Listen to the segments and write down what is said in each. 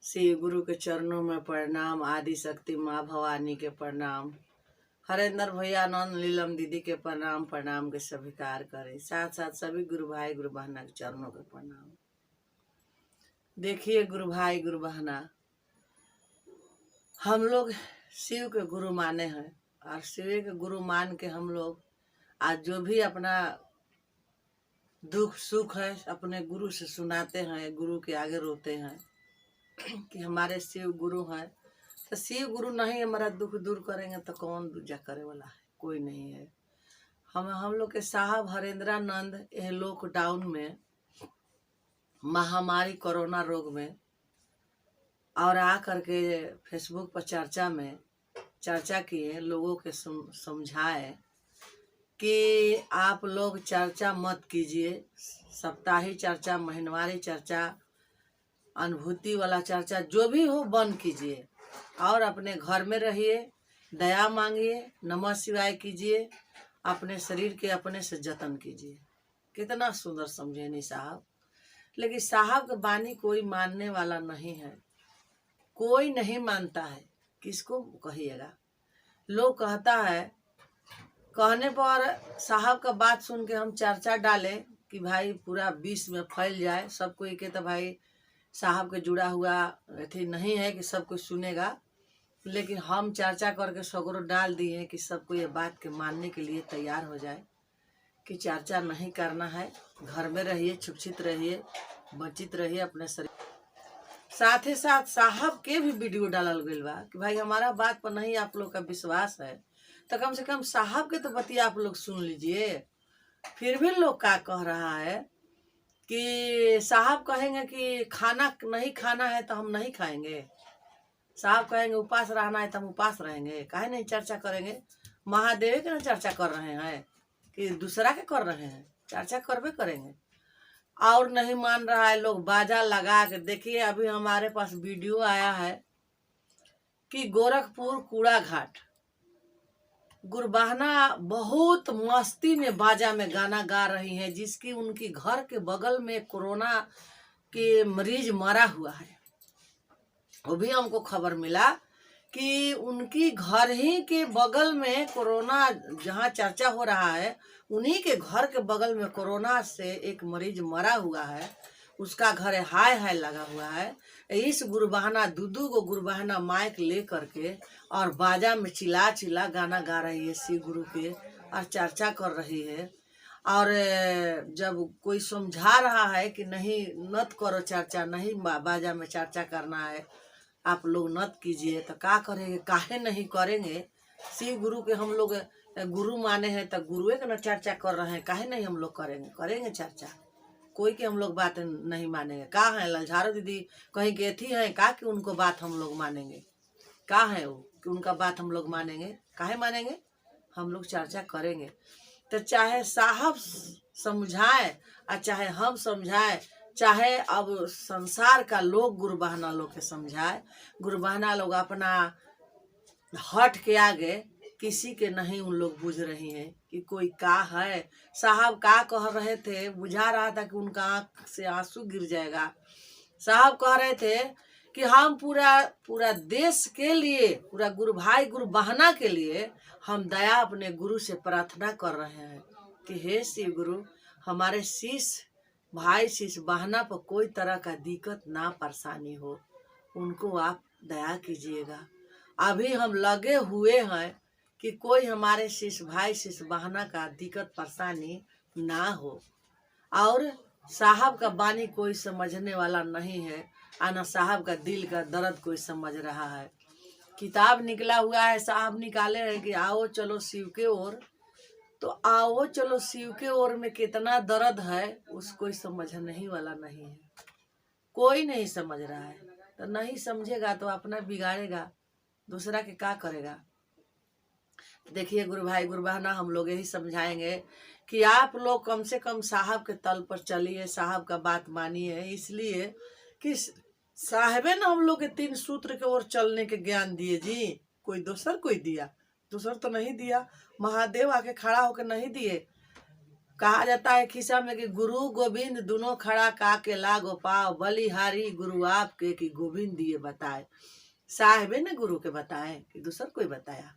शिव गुरु के चरणों में प्रणाम। आदि शक्ति माँ भवानी के प्रणाम। हरेंद्र भैया, आनंद लीलम दीदी के प्रणाम प्रणाम के स्वीकार करें। साथ साथ सभी गुरु भाई गुरु बहना के चरणों के प्रणाम। देखिए गुरु भाई गुरु बहना, हम लोग शिव के गुरु माने हैं और शिव के गुरु मान के हम लोग आज जो भी अपना दुख सुख है अपने गुरु से सुनाते हैं, गुरु के आगे रोते हैं कि हमारे शिव गुरु हैं। तो शिव गुरु नहीं हमारा दुख दूर करेंगे तो कौन दूजा करे वाला है? कोई नहीं है। हम लोग के साहब हरेंद्रानंद यह लॉकडाउन में, महामारी कोरोना रोग में, और आ करके फेसबुक पर चर्चा किए, लोगों के समझाए कि आप लोग चर्चा मत कीजिए। सप्ताही चर्चा, महीनवारी चर्चा, अनुभूति वाला चर्चा जो भी हो बंद कीजिए और अपने घर में रहिए, दया मांगिए, नमः शिवाय कीजिए, अपने शरीर के अपने से जतन कीजिए। कितना सुंदर समझे नहीं साहब। लेकिन साहब की बानी कोई मानने वाला नहीं है, कोई नहीं मानता है। किसको कहिएगा? लोग कहता है, कहने पर साहब का बात सुन के हम चर्चा डालें कि भाई पूरा विश्व में फैल जाए, सब कोई के तो भाई साहब के जुड़ा हुआ अथी नहीं है कि सब कुछ सुनेगा। लेकिन हम चर्चा करके सगरो डाल दिए कि सबको ये बात के मानने के लिए तैयार हो जाए कि चर्चा नहीं करना है, घर में रहिए, छुपछित रहिए, बचित रहिए अपने शरीर। साथ ही साथ साहब के भी वीडियो डालल गई बा कि भाई हमारा बात पर नहीं आप लोग का विश्वास है तो कम से कम साहब के तो बतिया आप लोग सुन लीजिए। फिर भी लोग क्या कह रहा है कि साहब कहेंगे कि खाना नहीं खाना है तो हम नहीं खाएंगे, साहब कहेंगे उपास रहना है तो हम उपास रहेंगे। काहे नहीं चर्चा करेंगे? महादेव के ना चर्चा कर रहे हैं कि दूसरा के कर रहे हैं? चर्चा करबे करेंगे। और नहीं मान रहा है, लोग बाजा लगा के। देखिए अभी हमारे पास वीडियो आया है कि गोरखपुर कूड़ा घाट गुरबहना बहुत मस्ती में बाजा में गाना गा रही है, जिसकी उनकी घर के बगल में कोरोना के मरीज मरा हुआ है। वो भी हमको खबर मिला कि उनकी घर ही के बगल में कोरोना, जहाँ चर्चा हो रहा है उन्हीं के घर के बगल में कोरोना से एक मरीज मरा हुआ है। उसका घर हाय हाय लगा हुआ है। इस गुरबहना दूदू को गुरबहना माइक ले करके और बाजा में चिल्ला चिल्ला गाना गा रही है शिव गुरु के और चर्चा कर रही है। और जब कोई समझा रहा है कि नहीं नत करो चर्चा, नहीं बाजा में चर्चा करना है, आप लोग नत कीजिए, तो क्या करेंगे? काहे नहीं करेंगे? शिव गुरु के हम लोग गुरु माने हैं तो गुरुए के ना चर्चा कर रहे हैं, काहे नहीं हम लोग करेंगे? करेंगे चर्चा। कोई के हम लोग बात नहीं मानेंगे। का है ललझारो दीदी कहीं के थी है का कि उनको बात हम लोग मानेंगे? का है वो कि उनका बात हम लोग मानेंगे? काहे मानेंगे? हम लोग चर्चा करेंगे। तो चाहे साहब समझाए और चाहे हम समझाए, चाहे अब संसार का लोग गुरबहना लोग के समझाए, गुरबहना लोग अपना हट के आगे किसी के नहीं उन लोग बुझ रही हैं कि कोई का है। साहब का कह रहे थे, बुझा रहा था कि उनका आंख से आंसू गिर जाएगा। साहब कह रहे थे कि हम पूरा देश के लिए, पूरा गुरु भाई गुरु बहना के लिए हम दया अपने गुरु से प्रार्थना कर रहे हैं कि हे शिव गुरु, हमारे शिष्य भाई शिष्य बहना पर कोई तरह का दिक्कत ना परेशानी हो, उनको आप दया कीजिएगा। अभी हम लगे हुए हैं कि कोई हमारे शिष्य भाई शिष्य बहना का दिक्कत परेशानी ना हो। और साहब का बानी कोई समझने वाला नहीं है, आना साहब का दिल का दर्द कोई समझ रहा है। किताब निकला हुआ है, साहब निकाले हैं कि आओ चलो शिव के ओर, तो आओ चलो शिव के ओर में कितना दर्द है उसको कोई समझने वाला नहीं है, कोई नहीं समझ रहा है। तो नहीं समझेगा तो अपना बिगाड़ेगा, दूसरा के क्या करेगा? देखिए गुरु भाई गुरु बहना, हम लोग यही समझाएंगे कि आप लोग कम से कम साहब के तल पर चलिए, साहब का बात मानिए। इसलिए कि साहबे ने हम लोग के 3 सूत्र के ओर चलने के ज्ञान दिए जी, कोई दूसर कोई दिया? दूसर तो नहीं दिया, महादेव आके खड़ा होकर नहीं दिए। कहा जाता है खिस्सा में कि गुरु गोविंद दोनों खड़ा का के लागो पाओ, बलिहारी गुरु आपके कि गोविंद दिए बताए। साहिबे ने गुरु के बताए कि दूसर कोई बताया।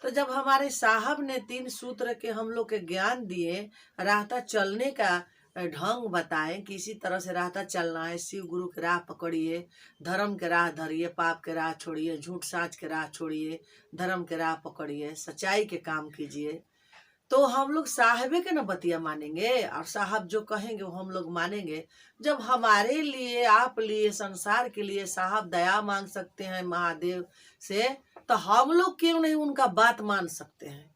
तो जब हमारे साहब ने 3 सूत्र के हम लोग के ज्ञान दिए, रास्ता चलने का ढंग बताए कि इसी तरह से रास्ता चलना है, शिव गुरु के राह पकड़िए, धर्म के राह धरिए, पाप के राह छोड़िए, झूठ साँच के राह छोड़िए, धर्म के राह पकड़िए, सच्चाई के काम कीजिए, तो हम लोग साहबे के न बतिया मानेंगे और साहब जो कहेंगे वो हम लोग मानेंगे। जब हमारे लिए, आप लिए, संसार के लिए साहब दया मांग सकते हैं महादेव से, तो हम लोग क्यों नहीं उनका बात मान सकते हैं?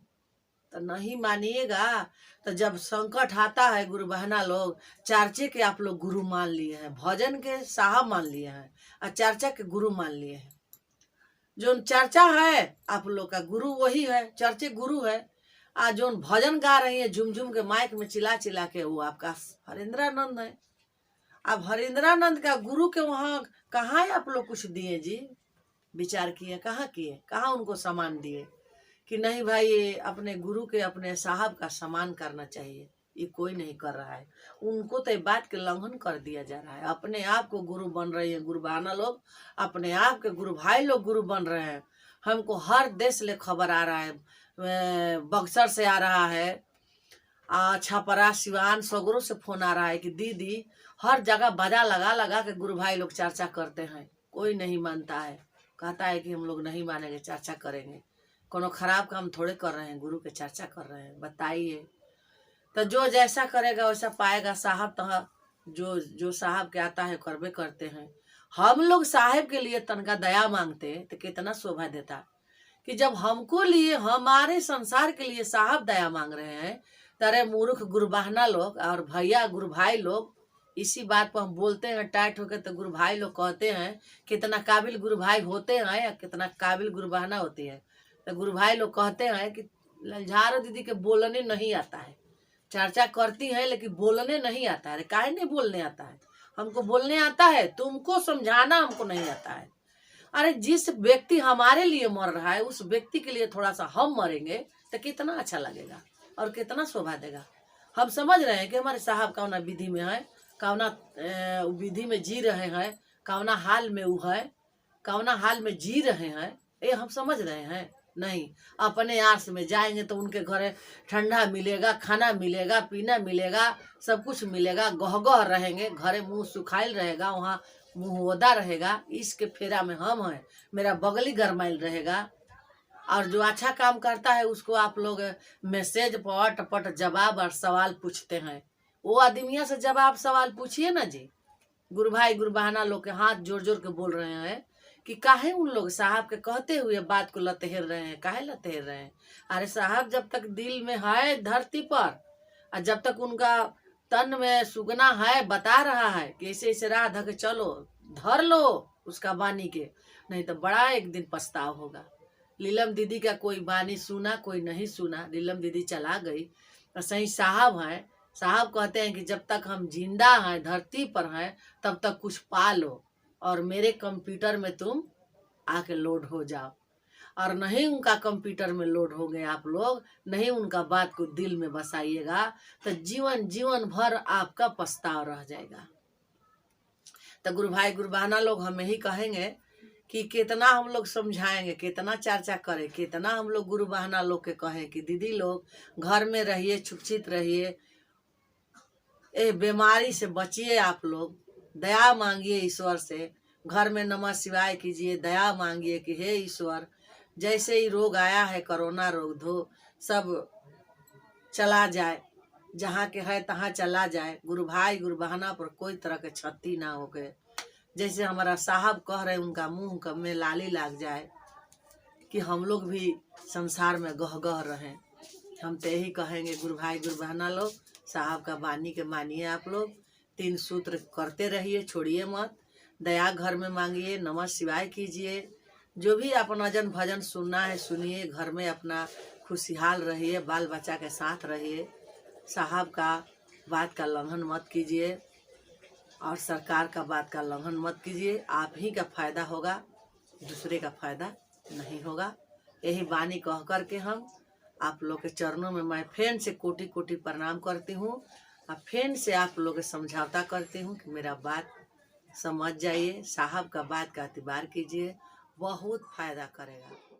तो नहीं मानिएगा तो जब संकट आता है, गुरु बहना लोग चर्चे के आप लोग गुरु मान लिए हैं, भजन के साहब मान लिए हैं और चर्चा के गुरु मान लिए हैं। जो चर्चा है आप लोग का गुरु वही है, चर्चे गुरु है। आज जो भजन गा रही है झुम झुम के माइक में चिल्ला चिल्ला के, वो आपका हरेंद्रानंद है। अब हरेंद्रानंद का गुरु के वहाँ कहाँ आप लोग कुछ दिए जी? विचार किए? कहाँ किए? कहाँ उनको सम्मान दिए कि नहीं भाई ये अपने गुरु के, अपने साहब का सम्मान करना चाहिए? ये कोई नहीं कर रहा है। उनको तो बात के उल्लंघन कर दिया जा रहा है। अपने आप को गुरु बन रहे हैं गुरु बहाना लोग, अपने आप के गुरु भाई लोग गुरु बन रहे हैं। हमको हर देश ले खबर आ रहा है, बक्सर से आ रहा है, छपरा, सिवान, सगरों से फोन आ रहा है कि दीदी हर जगह बाजा लगा लगा के गुरु भाई लोग चर्चा करते हैं। कोई नहीं मानता है, कहता है कि हम लोग नहीं मानेंगे, चर्चा करेंगे। कोनो खराब काम थोड़े कर रहे हैं, गुरु के चर्चा कर रहे हैं। बताइए। तो जो जैसा करेगा वैसा पाएगा। साहब तो जो साहब के आता है करबे करते हैं। हम लोग साहब के लिए तनका दया मांगते तो कितना शोभा देता कि जब हमको लिए, हमारे संसार के लिए साहब दया मांग रहे हैं। तरह मूर्ख गुरु बहना लोग और भैया गुरु भाई लोग, इसी बात पर हम बोलते हैं टाइट होकर, तो गुरु भाई लोग कहते हैं कितना काबिल गुरु भाई होते हैं या कितना काबिल गुरु बहना होती है। तो गुरु भाई लोग कहते हैं कि ललझारो दीदी के बोलने नहीं आता है, चर्चा करती है लेकिन बोलने नहीं आता है। काहे नहीं बोलने आता है? हमको बोलने आता है, तुमको समझाना हमको नहीं आता है। अरे जिस व्यक्ति हमारे लिए मर रहा है उस व्यक्ति के लिए थोड़ा सा हम मरेंगे तो कितना अच्छा लगेगा और कितना शोभा देगा। हम समझ रहे हैं कि हमारे साहब कौना विधि में है, कौना विधि में जी रहे हैं, कौना हाल में वो है, कौना हाल में जी रहे हैं, ये हम समझ रहे हैं? नहीं। अपने आस में जाएंगे तो उनके घरे ठंडा मिलेगा, खाना मिलेगा, पीना मिलेगा, सब कुछ मिलेगा, गह रहेंगे, घरे मुंह सुखाइल रहेगा, वहाँ मुंह ओदा रहेगा। इसके फेरा में हम हैं, मेरा बगली गरमाइल रहेगा। और जो अच्छा काम करता है उसको आप लोग मैसेज पर टपट जवाब और सवाल पूछते हैं। वो आदमिया से जवाब सवाल पूछिए ना जी। गुरु भाई गुरु बहाना लोग के हाथ जोड़ जोड़ के बोल रहे हैं कि काहे उन लोग साहब के कहते हुए बात को लतेहर रहे हैं? काहे लतेहर रहे हैं? अरे साहब जब तक दिल में है धरती पर, और जब तक उनका तन में सुगना है, बता रहा है कि ऐसे ऐसे राह धक चलो, धर लो उसका बानी के, नहीं तो बड़ा एक दिन पछताव होगा। लीलम दीदी का कोई बानी सुना, कोई नहीं सुना, लीलम दीदी चला गई। और सही साहब हैं, साहब कहते हैं कि जब तक हम जिंदा हैं, धरती पर हैं, तब तक कुछ पा लो और मेरे कंप्यूटर में तुम आके लोड हो जाओ। और नहीं उनका कंप्यूटर में लोड हो गए आप लोग, नहीं उनका बात को दिल में बसाइएगा तो जीवन भर आपका पछतावा रह जाएगा। तो गुरु भाई गुरु बहाना लोग हम यही कहेंगे कि कितना हम लोग समझाएंगे, कितना चर्चा करें, कितना हम लोग गुरु बहाना लोग के कहें कि दीदी लोग घर में रहिए, छुपछित रहिए, ए बीमारी से बचिए, आप लोग दया मांगिए ईश्वर से, घर में नमः शिवाय कीजिए, दया मांगिए कि हे ईश्वर जैसे ही रोग आया है, कोरोना रोग धो सब चला जाए, जहाँ के है तहाँ चला जाए, गुरु भाई गुरु बहाना पर कोई तरह के क्षति ना हो गए। जैसे हमारा साहब कह रहे उनका मुंह में लाली लग जाए कि हम लोग भी संसार में गह गह रहें। हम तो यही कहेंगे गुरु भाई गुरु बहना लोग, साहब का बानी के मानिए आप लोग, 3 सूत्र करते रहिए, छोड़िए मत, दया घर में मांगिए, नमः शिवाय कीजिए, जो भी अपना भजन भजन सुनना है सुनिए, घर में अपना खुशहाल रहिए, बाल बच्चा के साथ रहिए, साहब का बात का उल्लंघन मत कीजिए और सरकार का बात का उल्लंघन मत कीजिए। आप ही का फायदा होगा, दूसरे का फायदा नहीं होगा। यही बानी कह कर के हम आप लोग के चरणों में मैं फिर से कोटि कोटि प्रणाम करती हूँ और फिर से आप लोग के समझौता करती हूँ कि मेरा बात समझ जाइए, साहब का बात का एतबार कीजिए, बहुत फायदा करेगा।